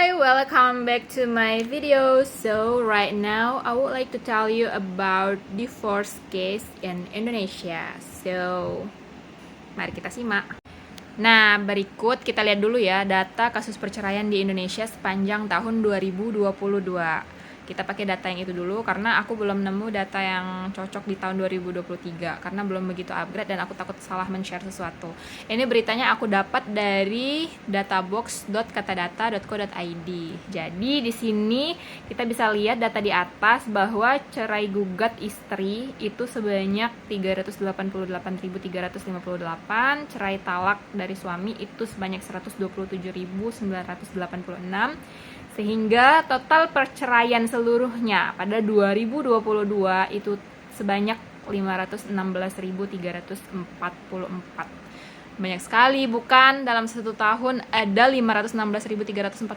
Hi, welcome back to my video. So right now I would like to tell you about divorce case in Indonesia. So mari kita simak. Nah, berikut kita lihat dulu ya data kasus perceraian di Indonesia sepanjang tahun 2022. Kita pakai data yang itu dulu karena aku belum nemu data yang cocok di tahun 2023 karena belum begitu upgrade dan aku takut salah men-share sesuatu. Ini beritanya aku dapat dari databox.katadata.co.id. Jadi di sini kita bisa lihat data di atas bahwa cerai gugat istri itu sebanyak 388.358, cerai talak dari suami itu sebanyak 127.986. Sehingga total perceraian seluruhnya pada 2022 itu sebanyak 516.344. Banyak sekali, bukan? Dalam satu tahun ada 516.344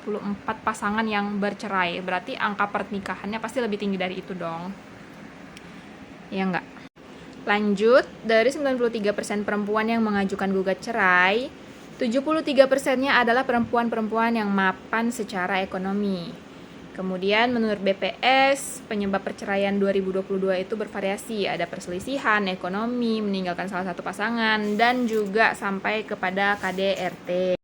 pasangan yang bercerai. Berarti angka pernikahannya pasti lebih tinggi dari itu dong. Ya enggak? Lanjut, dari 93% perempuan yang mengajukan gugat cerai, 73%-nya adalah perempuan-perempuan yang mapan secara ekonomi. Kemudian menurut BPS, penyebab perceraian 2022 itu bervariasi. Ada perselisihan ekonomi, meninggalkan salah satu pasangan, dan juga sampai kepada KDRT.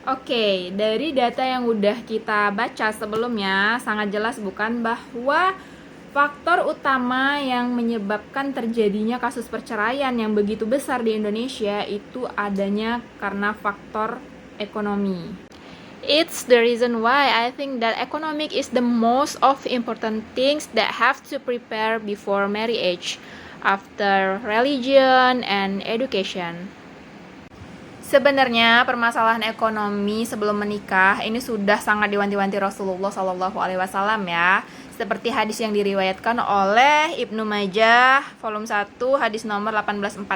Oke, dari data yang udah kita baca sebelumnya, sangat jelas bukan bahwa faktor utama yang menyebabkan terjadinya kasus perceraian yang begitu besar di Indonesia itu adanya karena faktor ekonomi. It's the reason why I think that economic is the most of important things that have to prepare before marriage, after religion and education. Sebenarnya permasalahan ekonomi sebelum menikah ini sudah sangat diwanti-wanti Rasulullah SAW ya. Seperti hadis yang diriwayatkan oleh Ibnu Majah, volume 1, hadis nomor 1846.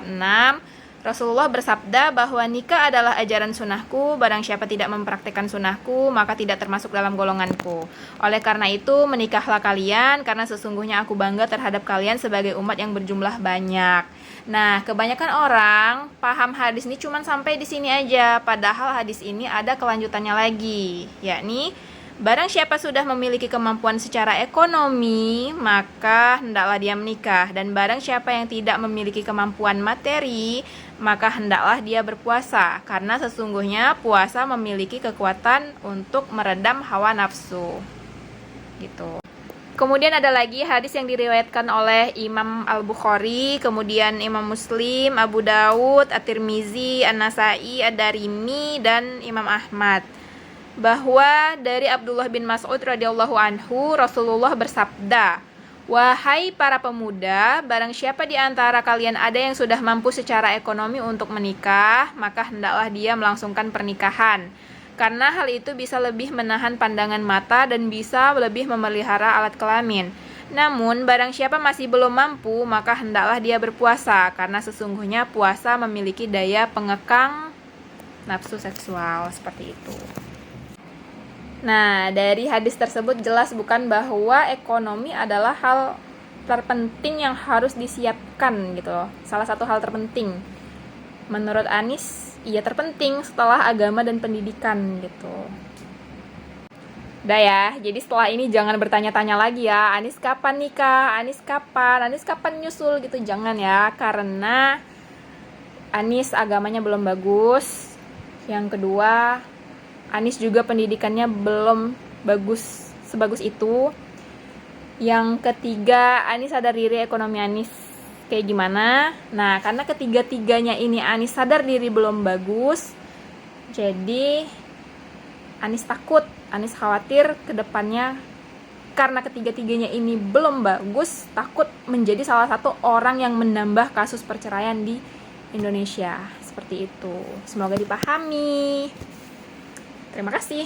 Rasulullah bersabda bahwa nikah adalah ajaran sunnahku, barang siapa tidak mempraktikkan sunnahku, maka tidak termasuk dalam golonganku. Oleh karena itu, menikahlah kalian, karena sesungguhnya aku bangga terhadap kalian sebagai umat yang berjumlah banyak. Nah, kebanyakan orang paham hadis ini cuma sampai di sini aja, padahal hadis ini ada kelanjutannya lagi, yakni barang siapa sudah memiliki kemampuan secara ekonomi, maka hendaklah dia menikah. Dan barang siapa yang tidak memiliki kemampuan materi, maka hendaklah dia berpuasa. Karena sesungguhnya puasa memiliki kekuatan untuk meredam hawa nafsu. Gitu. Kemudian ada lagi hadis yang diriwayatkan oleh Imam Al-Bukhari, kemudian Imam Muslim, Abu Dawud, At-Tirmizi, An-Nasai, Ad-Darimi, dan Imam Ahmad. Bahwa dari Abdullah bin Mas'ud radhiyallahu anhu, Rasulullah bersabda, "Wahai para pemuda, barang siapa di antara kalian ada yang sudah mampu secara ekonomi untuk menikah, maka hendaklah dia melangsungkan pernikahan. Karena hal itu bisa lebih menahan pandangan mata dan bisa lebih memelihara alat kelamin. Namun, barang siapa masih belum mampu, maka hendaklah dia berpuasa, karena sesungguhnya puasa memiliki daya pengekang nafsu seksual." Seperti itu. Nah, dari hadis tersebut jelas bukan bahwa ekonomi adalah hal terpenting yang harus disiapkan gitu loh. Salah satu hal terpenting. Menurut Anis, iya terpenting setelah agama dan pendidikan gitu. Udah ya, jadi setelah ini jangan bertanya-tanya lagi ya, Anis kapan nikah, Anis kapan nyusul gitu, jangan ya, karena Anis agamanya belum bagus. Yang kedua, Anis juga pendidikannya belum sebagus itu. Yang ketiga, Anis sadar diri ekonomi Anis kayak gimana. Nah, karena ketiga-tiganya ini Anis sadar diri belum bagus, jadi Anis takut, Anis khawatir ke depannya karena ketiga-tiganya ini belum bagus, takut menjadi salah satu orang yang menambah kasus perceraian di Indonesia. Seperti itu. Semoga dipahami. Terima kasih.